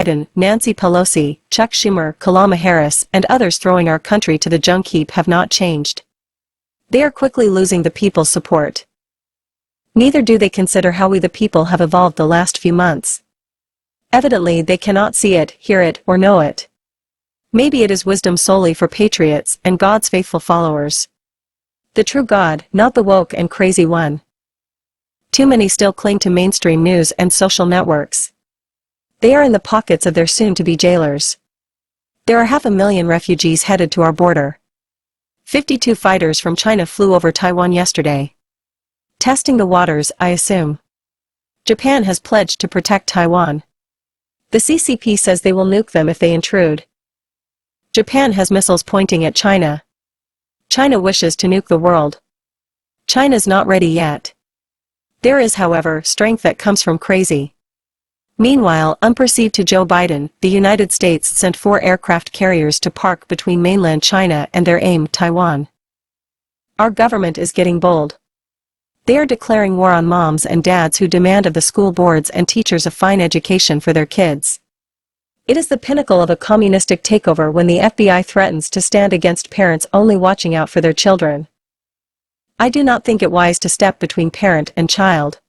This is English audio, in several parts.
Biden, Nancy Pelosi, Chuck Schumer, Kamala Harris, and others throwing our country to the junk heap have not changed. They are quickly losing the people's support. Neither do they consider how we the people have evolved the last few months. Evidently they cannot see it, hear it, or know it. Maybe it is wisdom solely for patriots and God's faithful followers. The true God, not the woke and crazy one. Too many still cling to mainstream news and social networks. They are in the pockets of their soon-to-be jailers. There are 500,000 refugees headed to our border. 52 fighters from China flew over Taiwan yesterday. Testing the waters, I assume. Japan has pledged to protect Taiwan. The CCP says they will nuke them if they intrude. Japan has missiles pointing at China. China wishes to nuke the world. China's not ready yet. There is, however, strength that comes from crazy. Meanwhile, unperceived to Joe Biden, the United States sent 4 aircraft carriers to park between mainland China and their aim, Taiwan. Our government is getting bold. They are declaring war on moms and dads who demand of the school boards and teachers a fine education for their kids. It is the pinnacle of a communistic takeover when the FBI threatens to stand against parents only watching out for their children. I do not think it wise to step between parent and child.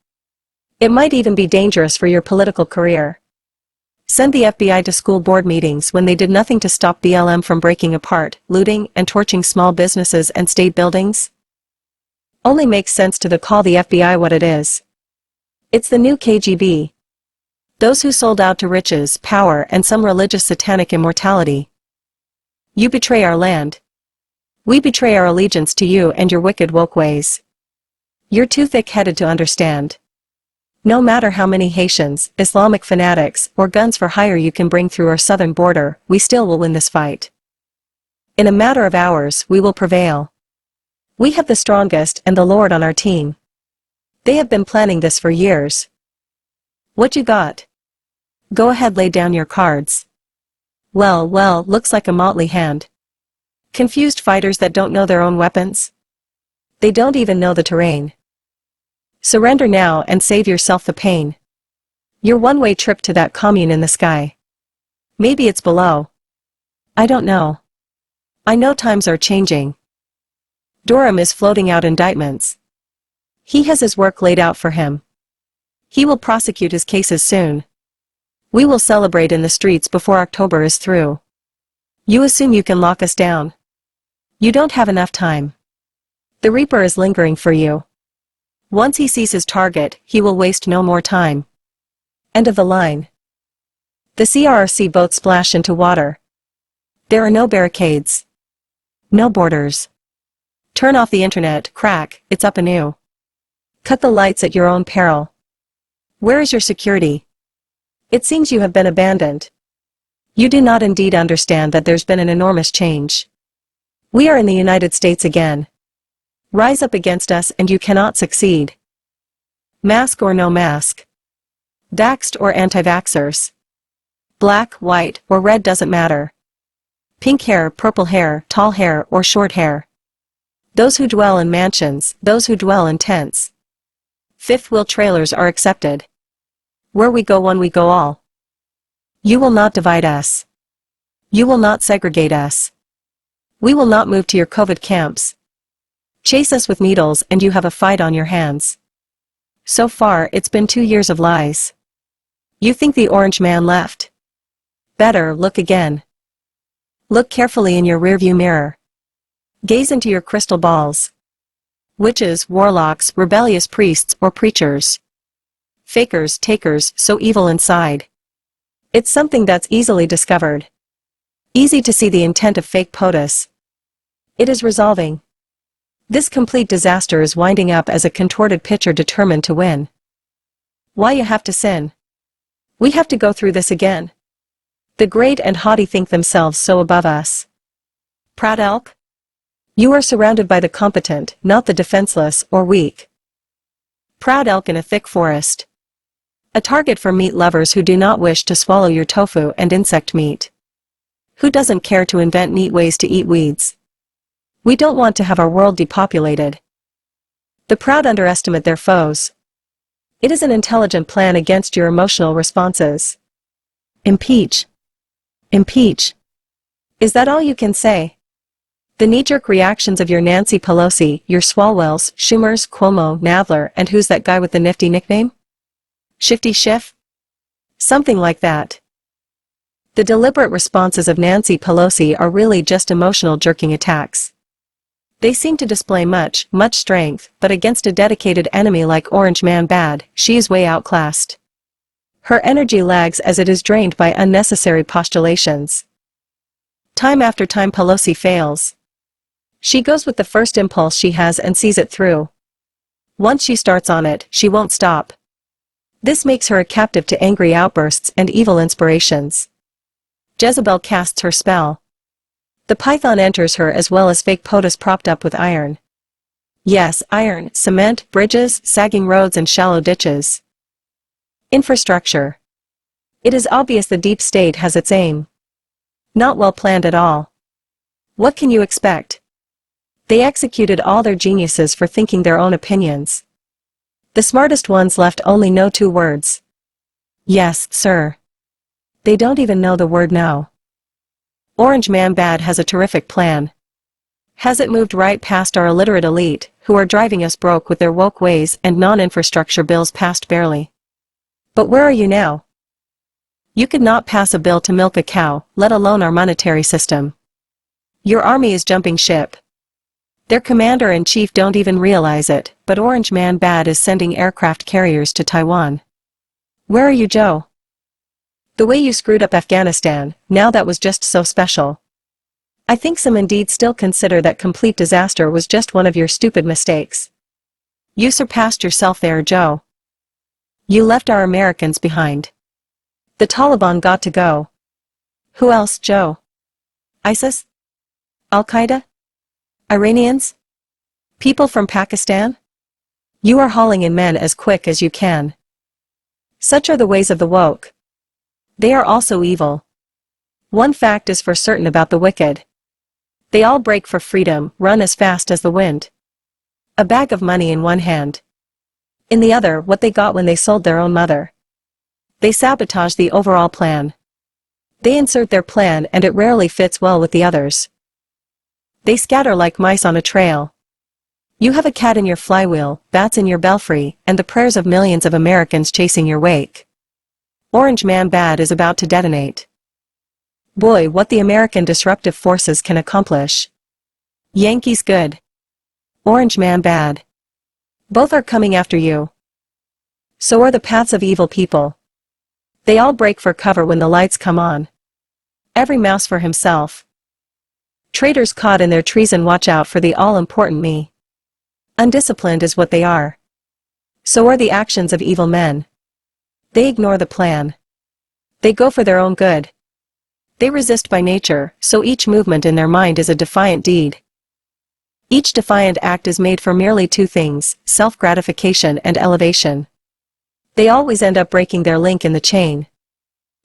It might even be dangerous for your political career. Send the FBI to school board meetings when they did nothing to stop BLM from breaking apart, looting, and torching small businesses and state buildings? Only makes sense to call the FBI what it is. It's the new KGB. Those who sold out to riches, power, and some religious satanic immortality. You betray our land. We betray our allegiance to you and your wicked woke ways. You're too thick-headed to understand. No matter how many Haitians, Islamic fanatics, or guns for hire you can bring through our southern border, we still will win this fight. In a matter of hours, we will prevail. We have the strongest and the Lord on our team. They have been planning this for years. What you got? Go ahead, lay down your cards. Well, looks like a motley hand. Confused fighters that don't know their own weapons? They don't even know the terrain. Surrender now and save yourself the pain. Your one-way trip to that commune in the sky. Maybe it's below. I don't know. I know times are changing. Durham is floating out indictments. He has his work laid out for him. He will prosecute his cases soon. We will celebrate in the streets before October is through. You assume you can lock us down. You don't have enough time. The Reaper is lingering for you. Once he sees his target, he will waste no more time. End of the line. The CRRC boats splash into water. There are no barricades. No borders. Turn off the internet, crack, it's up anew. Cut the lights at your own peril. Where is your security? It seems you have been abandoned. You do not indeed understand that there's been an enormous change. We are in the United States again. Rise up against us and you cannot succeed. Mask or no mask. Vaxxed or anti-vaxxers. Black, white, or red doesn't matter. Pink hair, purple hair, tall hair, or short hair. Those who dwell in mansions, those who dwell in tents. Fifth-wheel trailers are accepted. Where we go one we go all. You will not divide us. You will not segregate us. We will not move to your COVID camps. Chase us with needles and you have a fight on your hands. So far, it's been 2 years of lies. You think the orange man left? Better look again. Look carefully in your rearview mirror. Gaze into your crystal balls. Witches, warlocks, rebellious priests or preachers. Fakers, takers, so evil inside. It's something that's easily discovered. Easy to see the intent of fake POTUS. It is resolving. This complete disaster is winding up as a contorted pitcher determined to win. Why you have to sin? We have to go through this again. The great and haughty think themselves so above us. Proud elk? You are surrounded by the competent, not the defenseless or weak. Proud elk in a thick forest. A target for meat lovers who do not wish to swallow your tofu and insect meat. Who doesn't care to invent neat ways to eat weeds? We don't want to have our world depopulated. The proud underestimate their foes. It is an intelligent plan against your emotional responses. Impeach. Impeach. Is that all you can say? The knee-jerk reactions of your Nancy Pelosi, your Swalwells, Schumers, Cuomo, Nadler, and who's that guy with the nifty nickname? Shifty Schiff? Something like that. The deliberate responses of Nancy Pelosi are really just emotional jerking attacks. They seem to display much strength, but against a dedicated enemy like Orange Man Bad, she is way outclassed. Her energy lags as it is drained by unnecessary postulations. Time after time Pelosi fails. She goes with the first impulse she has and sees it through. Once she starts on it, she won't stop. This makes her a captive to angry outbursts and evil inspirations. Jezebel casts her spell. The python enters her as well as fake POTUS propped up with iron. Yes, iron, cement, bridges, sagging roads and shallow ditches. Infrastructure. It is obvious the deep state has its aim. Not well planned at all. What can you expect? They executed all their geniuses for thinking their own opinions. The smartest ones left only know 2 words. Yes, sir. They don't even know the word no. Orange Man Bad has a terrific plan. Has it moved right past our illiterate elite, who are driving us broke with their woke ways and non-infrastructure bills passed barely. But where are you now? You could not pass a bill to milk a cow, let alone our monetary system. Your army is jumping ship. Their commander-in-chief don't even realize it, but Orange Man Bad is sending aircraft carriers to Taiwan. Where are you, Joe? The way you screwed up Afghanistan, now that was just so special. I think some indeed still consider that complete disaster was just one of your stupid mistakes. You surpassed yourself there, Joe. You left our Americans behind. The Taliban got to go. Who else, Joe? ISIS? Al-Qaeda? Iranians? People from Pakistan? You are hauling in men as quick as you can. Such are the ways of the woke. They are also evil. One fact is for certain about the wicked. They all break for freedom, run as fast as the wind. A bag of money in one hand. In the other, what they got when they sold their own mother. They sabotage the overall plan. They insert their plan and it rarely fits well with the others. They scatter like mice on a trail. You have a cat in your flywheel, bats in your belfry, and the prayers of millions of Americans chasing your wake. Orange Man Bad is about to detonate. Boy, what the American disruptive forces can accomplish. Yankees good. Orange Man Bad. Both are coming after you. So are the paths of evil people. They all break for cover when the lights come on. Every mouse for himself. Traitors caught in their treason, watch out for the all-important me. Undisciplined is what they are. So are the actions of evil men. They ignore the plan. They go for their own good. They resist by nature, so each movement in their mind is a defiant deed. Each defiant act is made for merely 2 things, self-gratification and elevation. They always end up breaking their link in the chain.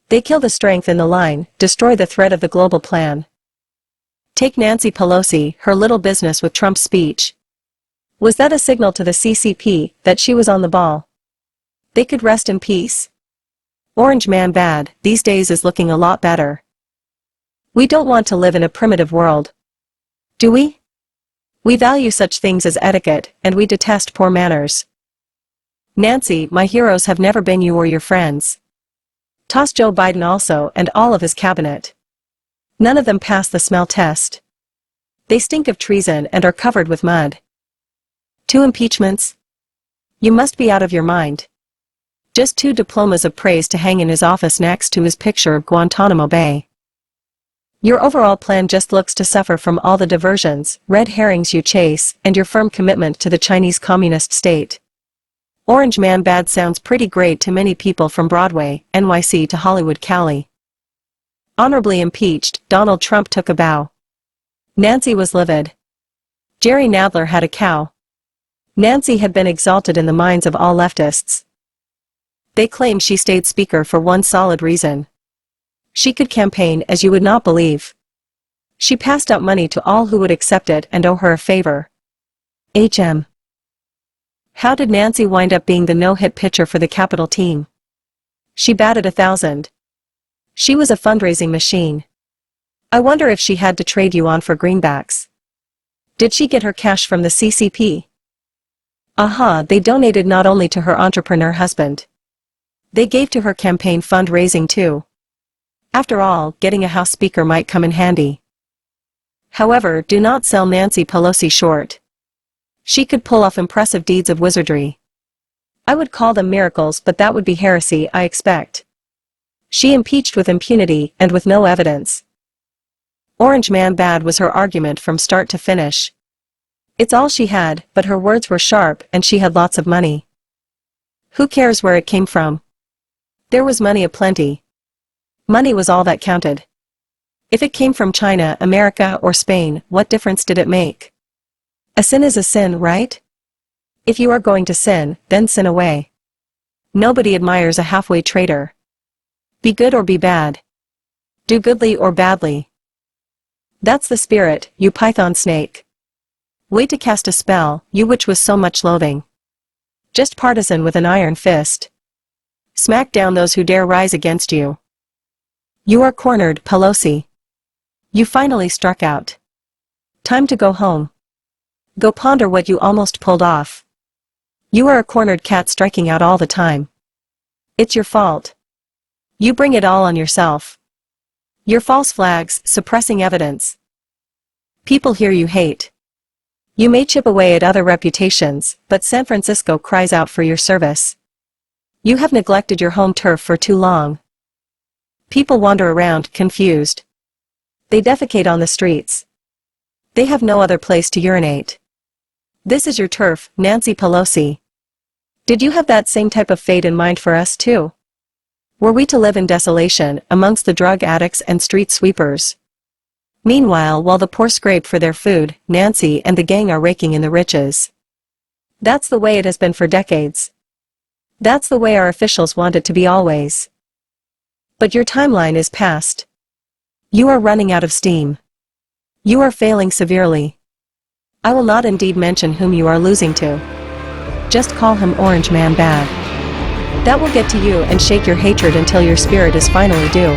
They kill the strength in the line, destroy the thread of the global plan. Take Nancy Pelosi, her little business with Trump's speech. Was that a signal to the CCP that she was on the ball? They could rest in peace. Orange Man Bad, these days is looking a lot better. We don't want to live in a primitive world. Do we? We value such things as etiquette, and we detest poor manners. Nancy, my heroes have never been you or your friends. Toss Joe Biden also and all of his cabinet. None of them pass the smell test. They stink of treason and are covered with mud. 2 impeachments? You must be out of your mind. Just 2 diplomas of praise to hang in his office next to his picture of Guantanamo Bay. Your overall plan just looks to suffer from all the diversions, red herrings you chase, and your firm commitment to the Chinese Communist state. Orange Man Bad sounds pretty great to many people from Broadway, NYC to Hollywood, Cali. Honorably impeached, Donald Trump took a bow. Nancy was livid. Jerry Nadler had a cow. Nancy had been exalted in the minds of all leftists. They claim she stayed speaker for one solid reason. She could campaign as you would not believe. She passed out money to all who would accept it and owe her a favor. HM. How did Nancy wind up being the no-hit pitcher for the Capital team? She batted 1,000. She was a fundraising machine. I wonder if she had to trade you on for greenbacks. Did she get her cash from the CCP? Aha, they donated not only to her entrepreneur husband. They gave to her campaign fundraising too. After all, getting a House Speaker might come in handy. However, do not sell Nancy Pelosi short. She could pull off impressive deeds of wizardry. I would call them miracles, but that would be heresy, I expect. She impeached with impunity and with no evidence. Orange man bad was her argument from start to finish. It's all she had, but her words were sharp and she had lots of money. Who cares where it came from? There was money aplenty. Money was all that counted. If it came from China, America, or Spain, what difference did it make? A sin is a sin, right? If you are going to sin, then sin away. Nobody admires a halfway traitor. Be good or be bad. Do goodly or badly. That's the spirit, you python snake. Wait to cast a spell, you witch with so much loathing. Just partisan with an iron fist. Smack down those who dare rise against you. You are cornered, Pelosi. You finally struck out. Time to go home. Go ponder what you almost pulled off. You are a cornered cat striking out all the time. It's your fault. You bring it all on yourself. Your false flags, suppressing evidence. People here you hate. You may chip away at other reputations, but San Francisco cries out for your service. You have neglected your home turf for too long. People wander around, confused. They defecate on the streets. They have no other place to urinate. This is your turf, Nancy Pelosi. Did you have that same type of fate in mind for us too? Were we to live in desolation, amongst the drug addicts and street sweepers? Meanwhile, while the poor scrape for their food, Nancy and the gang are raking in the riches. That's the way it has been for decades. That's the way our officials want it to be always. But your timeline is past. You are running out of steam. You are failing severely. I will not indeed mention whom you are losing to. Just call him Orange Man Bad. That will get to you and shake your hatred until your spirit is finally due.